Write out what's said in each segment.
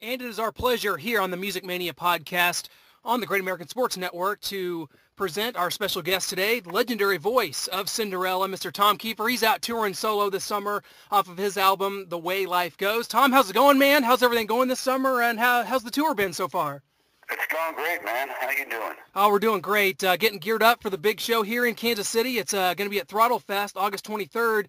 And it is our pleasure here on the Music Mania Podcast on the Great American Sports Network to present our special guest today, the legendary voice of Cinderella, Mr. Tom Keifer. He's out touring solo this summer off of his album, The Way Life Goes. Tom, how's it going, man? How's everything going this summer, and how's the tour been so far? It's going great, man. How you doing? Oh, we're doing great. Getting geared up for the big show here in Kansas City. It's going to be at Throttle Fest, August 23rd.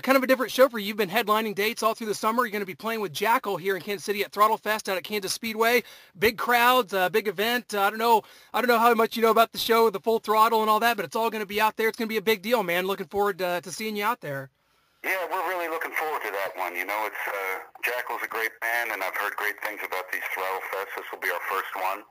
Kind of a different show for you. You've been headlining dates all through the summer. You're going to be playing with Jackal here in Kansas City at Throttle Fest out at Kansas Speedway. Big crowds, big event. I don't know how much you know about the show, the Full Throttle and all that, but it's all going to be out there. It's going to be a big deal, man. Looking forward to seeing you out there. Yeah, we're really looking forward to that one. You know, it's Jackal's a great band, and I've heard great things about these Throttle Fests. This will be our first one.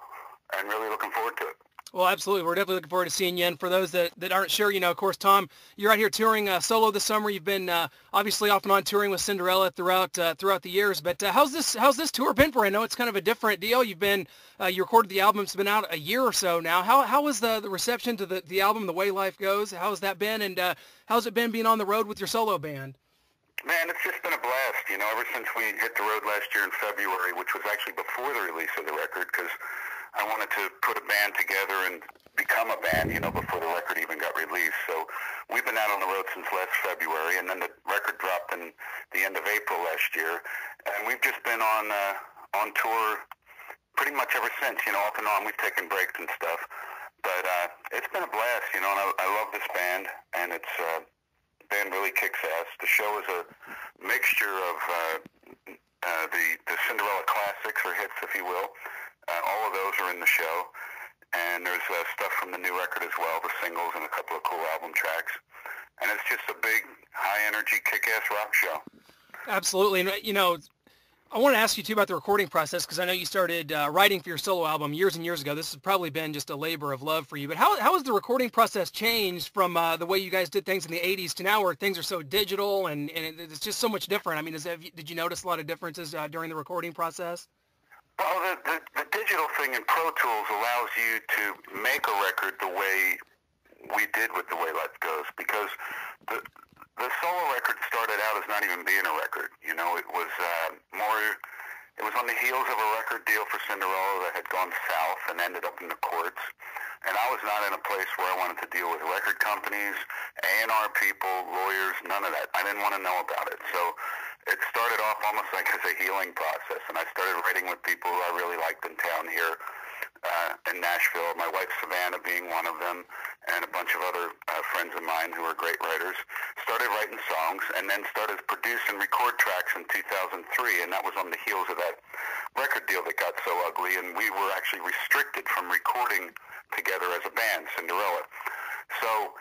I'm really looking forward to it. Well, absolutely. We're definitely looking forward to seeing you. And for those that aren't sure, you know, of course, Tom, you're out here touring solo this summer. You've been obviously off and on touring with Cinderella throughout the years. But how's this tour been for you? I know it's kind of a different deal. You've been you recorded the album. It's been out a year or so now. How was the reception to the album, The Way Life Goes? How has that been? And how's it been being on the road with your solo band? Man, it's just been a blast, you know, ever since we hit the road last year in February, which was actually before the release of the record, because I wanted to put a band together and become a band, you know, before the record even got released. So we've been out on the road since last February, and then the record dropped in the end of April last year, and we've just been on tour pretty much ever since, you know, off and on. We've taken breaks and stuff, but it's been a blast, you know, and I love this band, and it's band really kicks ass. The show is a mixture of the Cinderella classics, or hits, if you will. All of those are in the show, and there's stuff from the new record as well, the singles and a couple of cool album tracks. And it's just a big, high-energy, kick-ass rock show. Absolutely. And, you know, I want to ask you, too, about the recording process, because I know you started writing for your solo album years and years ago. This has probably been just a labor of love for you. But how has the recording process changed from the way you guys did things in the 80s to now, where things are so digital and it's just so much different? I mean, did you notice a lot of differences during the recording process? Well, the digital thing in Pro Tools allows you to make a record the way we did with The Way Life Goes, because the solo record started out as not even being a record. You know, it was it was on the heels of a record deal for Cinderella that had gone south and ended up in the courts. And I was not in a place where I wanted to deal with record companies, A&R people, lawyers, none of that. I didn't want to know about it. So it started off almost like as a healing process, and I started writing with people who I really liked in town here in Nashville, my wife Savannah being one of them, and a bunch of other friends of mine who are great writers. Started writing songs, and then started to produce and record tracks in 2003, and that was on the heels of that record deal that got so ugly, and we were actually restricted from recording together as a band, Cinderella. So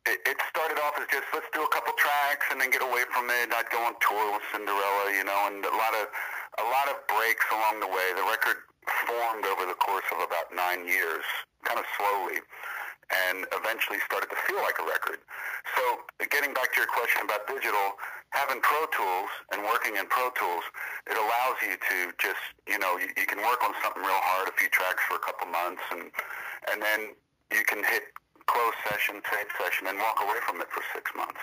it started off as just, let's do a couple tracks and then get away from it. I'd go on tour with Cinderella, you know, and a lot of breaks along the way. The record formed over the course of about 9 years, kind of slowly, and eventually started to feel like a record. So getting back to your question about digital, having Pro Tools and working in Pro Tools, it allows you to just, you know, you can work on something real hard, a few tracks for a couple months, and then you can hit close session, tape session, and walk away from it for 6 months.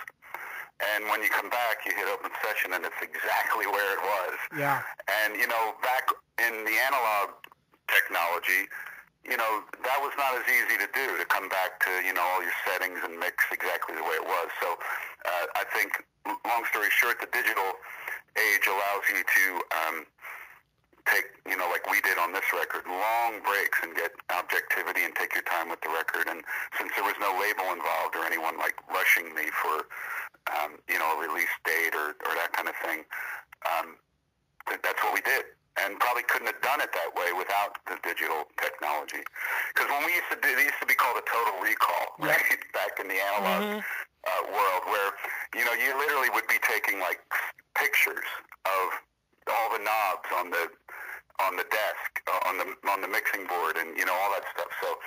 And when you come back, you hit open session, and it's exactly where it was. Yeah. And, you know, back in the analog technology, you know, that was not as easy to do, to come back to, you know, all your settings and mix exactly the way it was. So I think, long story short, the digital age allows you to take, you know, like we did on this record, long breaks and get objectivity and take your time with the record. And since there was no label involved or anyone like rushing me for, you know, a release date or that kind of thing, that's what we did. And probably couldn't have done it that way without the digital technology. Because when we used to do, it used to be called a total recall, right? Back in the analog world, where, you know, you literally would be taking like pictures of all the knobs on the desk, on the mixing board, and, you know, all that stuff. So,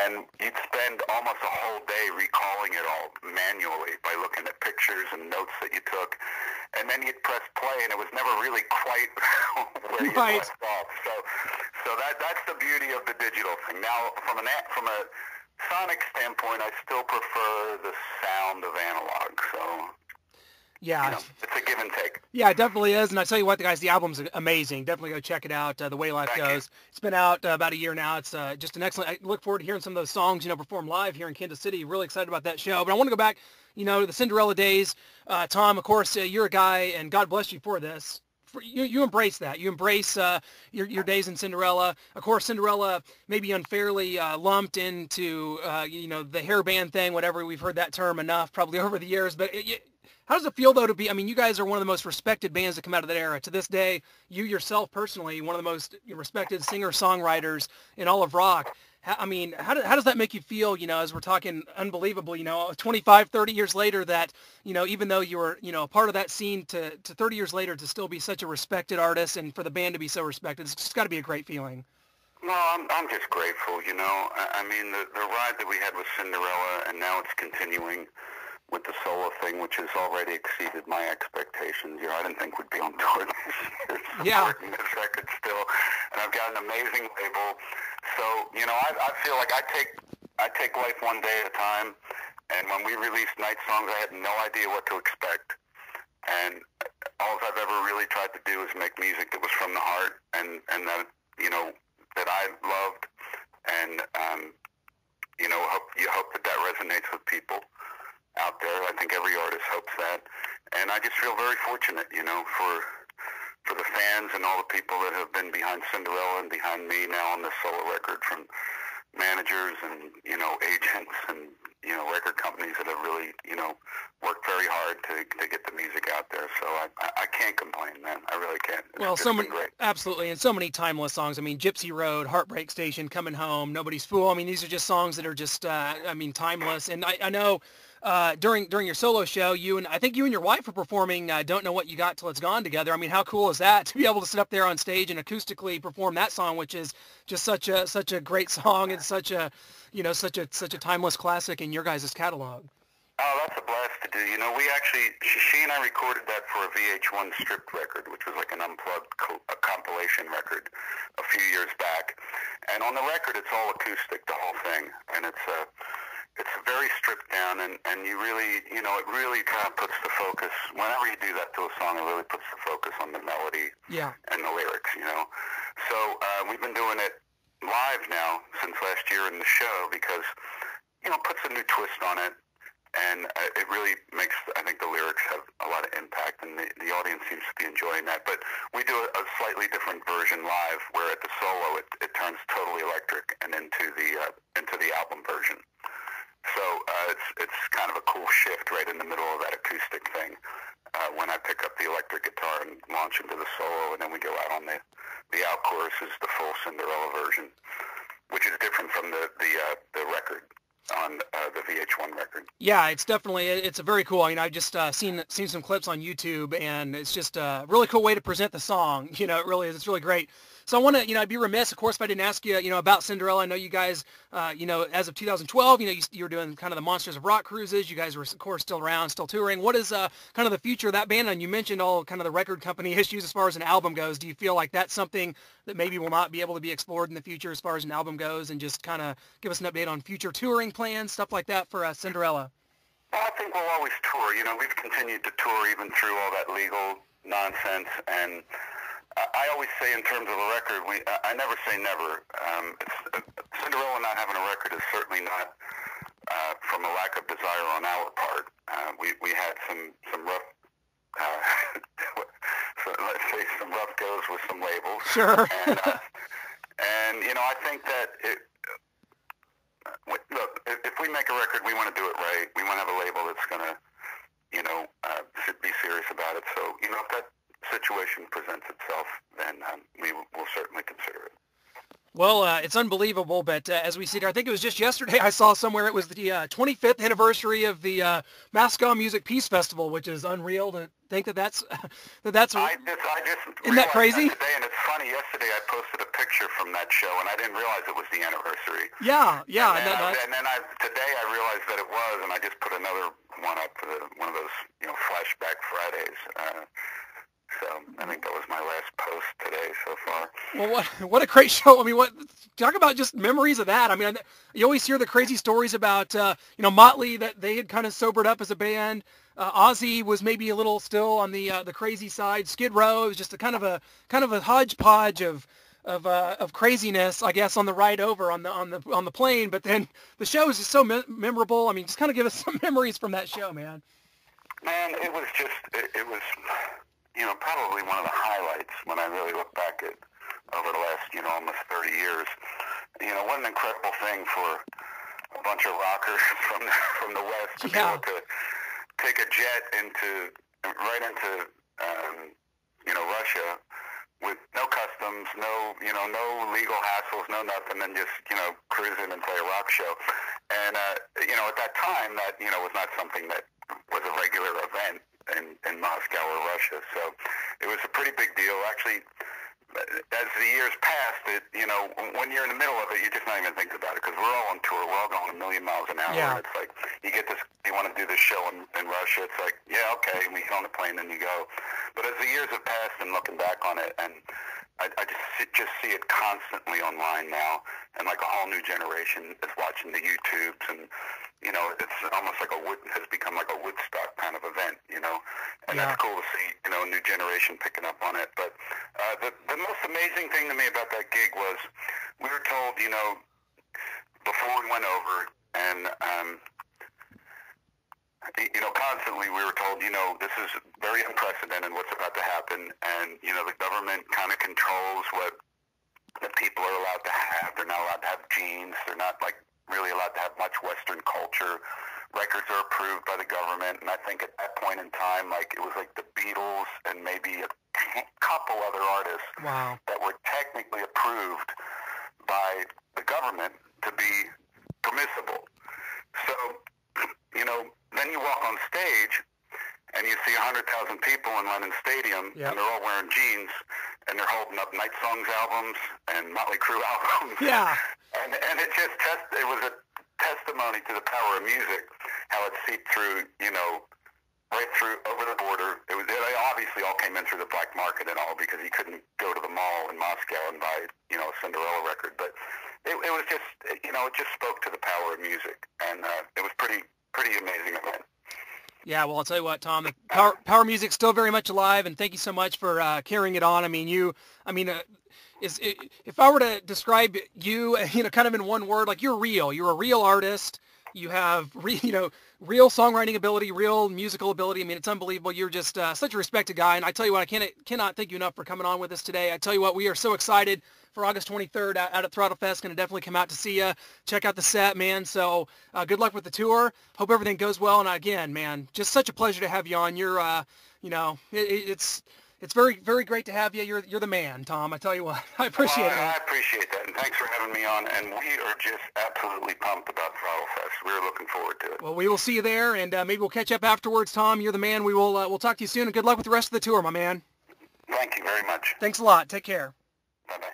and you'd spend almost a whole day recalling it all manually by looking at pictures and notes that you took, and then you'd press play, and it was never really quite where you left off. So that's the beauty of the digital thing. Now, from a sonic standpoint, I still prefer the sound of analog. So Yeah. It's a give and take. Yeah, it definitely is. And I tell you what, guys, the album's amazing. Definitely go check it out, The Way Life Goes. It's been out about a year now. It's just an excellent, I look forward to hearing some of those songs, perform live here in Kansas City. Really excited about that show. But I want to go back, to the Cinderella days. Tom, of course, you're a guy, and God bless you for this. You embrace that. You embrace your days in Cinderella. Of course, Cinderella maybe unfairly lumped into, the hair band thing, whatever. We've heard that term enough probably over the years. But how does it feel, though, to be, you guys are one of the most respected bands to come out of that era. To this day, you yourself personally, one of the most respected singer-songwriters in all of rock. How does that make you feel, as we're talking unbelievable, 25, 30 years later that, even though you were, a part of that scene to 30 years later to still be such a respected artist and for the band to be so respected, it's just got to be a great feeling. No, I'm just grateful, the ride that we had with Cinderella, and now it's continuing with the solo thing, which has already exceeded my expectations. I didn't think we'd be on tour this year, supporting this record still, and I've got an amazing label. So, I feel like I take life one day at a time, and when we released Night Songs, I had no idea what to expect, and all I've ever really tried to do is make music that was from the heart, and that, that I loved, and, you hope that resonates with people out there. I think every artist hopes that, and I just feel very fortunate, for the fans and all the people that have been behind Cinderella and behind me now on this solo record, from managers and agents and record companies that have really worked very hard to get the music out there. So I can't complain, man. I really can't. Well, so many, absolutely, and so many timeless songs. Gypsy Road, Heartbreak Station, Coming Home, Nobody's Fool. These are just songs that are just timeless. And I know. During your solo show, I think you and your wife were performing Don't Know What You Got Till It's Gone together. How cool is that to be able to sit up there on stage and acoustically perform that song, which is just such a great song and such a timeless classic in your guys' catalog. Oh, that's a blast to do. We actually, she and I recorded that for a VH1 stripped record, which was like an unplugged compilation record a few years back. And on the record, it's all acoustic, the whole thing, and it's very stripped down, and you really, it really kind of puts the focus, whenever you do that to a song, it really puts the focus on the melody and the lyrics, So we've been doing it live now since last year in the show because, it puts a new twist on it, and it really makes, I think the lyrics have a lot of impact, and the audience seems to be enjoying that. But we do a slightly different version live, where at the solo it turns totally electric and into the album version. So it's kind of a cool shift right in the middle of that acoustic thing when I pick up the electric guitar and launch into the solo, and then we go out on the out chorus is the full Cinderella version, which is different from the record on the VH1 record. Yeah, it's a very cool. I've just seen some clips on YouTube, and it's just a really cool way to present the song. It really is. It's really great. So I want to, I'd be remiss, of course, if I didn't ask you, about Cinderella. I know you guys, as of 2012, you were doing kind of the Monsters of Rock cruises. You guys were, of course, still around, still touring. What is kind of the future of that band? And you mentioned all kind of the record company issues as far as an album goes. Do you feel like that's something that maybe will not be able to be explored in the future as far as an album goes? And just kind of give us an update on future touring plans, stuff like that for Cinderella. Well, I think we'll always tour. We've continued to tour even through all that legal nonsense, and I always say in terms of a record, I never say never. Cinderella not having a record is certainly not from a lack of desire on our part. We had some rough, so let's say some rough goes with some labels. Sure. And I think that look, if we make a record, we want to do it right. We want to have a label that's going to, be serious about it. So, if that situation presents itself, then we will certainly consider it. Well, it's unbelievable, but as we see here, I think it was just yesterday I saw somewhere it was the 25th anniversary of the Moscow Music Peace Festival, which is unreal to think that's I just isn't that crazy? That today, and it's funny, yesterday I posted a picture from that show, and I didn't realize it was the anniversary. Yeah. And then today I realized that it was, and I just put another one up for one of those, Flashback Fridays. So I think that was my last post today so far. Well, what a great show. I mean, talk about just memories of that. I mean, you always hear the crazy stories about, Motley, that they had kind of sobered up as a band. Ozzy was maybe a little still on the crazy side. Skid Row, it was just a kind of a hodgepodge of craziness, I guess, on the ride over on the plane. But then the show is just so memorable. I mean, just kind of give us some memories from that show, man. Man, it was probably one of the highlights when I really look back at over the last, almost 30 years. What an incredible thing for a bunch of rockers from the West to be able to take a jet right into Russia with no customs, no legal hassles, no nothing, and just, cruise in and play a rock show. And, at that time, that, was not something that was a regular event in Moscow or Russia. So it was a pretty big deal. Actually, as the years passed, when you're in the middle of it, you're just not even thinking about it, because we're all on tour. We're all going a million miles an hour. Yeah. And it's like, you want to do this show in Russia. It's like, yeah, okay, and we get on the plane and you go. But as the years have passed and looking back on it, and I just see it constantly online now, and like a whole new generation is watching the YouTubes, and it's almost like has become like a Woodstock kind of event, and that's cool to see, a new generation picking up on it. But the most amazing thing to me about that gig was we were told, before we went over, and constantly we were told, this is very unprecedented what's about to happen, and, the government kind of controls what the people are allowed to have. They're not allowed to have jeans. They're not, really allowed to have much Western culture. Records are approved by the government, and I think at that point in time, it was like the Beatles and maybe a couple other artists that were technically approved by the government to be permissible. So, then you walk on stage, and you see 100,000 people in London Stadium, and they're all wearing jeans, and they're holding up Night Songs albums and Motley Crue albums. Yeah. And it it was a testimony to the power of music, how it seeped through, right through over the border. It obviously all came in through the black market and all, because you couldn't go to the mall in Moscow and buy, a Cinderella record. But it was just, it just spoke to the power of music, and it was pretty amazing event. Yeah, well, I'll tell you what, Tom, the power music's still very much alive, and thank you so much for carrying it on. I mean, if I were to describe you, kind of in one word, you're real. You're a real artist. You have, real songwriting ability, real musical ability. I mean, it's unbelievable. You're just such a respected guy. And I tell you what, I cannot thank you enough for coming on with us today. I tell you what, we are so excited for August 23rd out at Throttle Fest. Going to definitely come out to see you. Check out the set, man. So good luck with the tour. Hope everything goes well. And again, man, just such a pleasure to have you on. You're, it's very, very great to have you. You're the man, Tom. I tell you what, I appreciate it. I appreciate that, and thanks for having me on. And we are just absolutely pumped about Throttle Fest. We're looking forward to it. Well, we will see you there, and maybe we'll catch up afterwards, Tom. You're the man. We'll talk to you soon, and good luck with the rest of the tour, my man. Thank you very much. Thanks a lot. Take care. Bye-bye.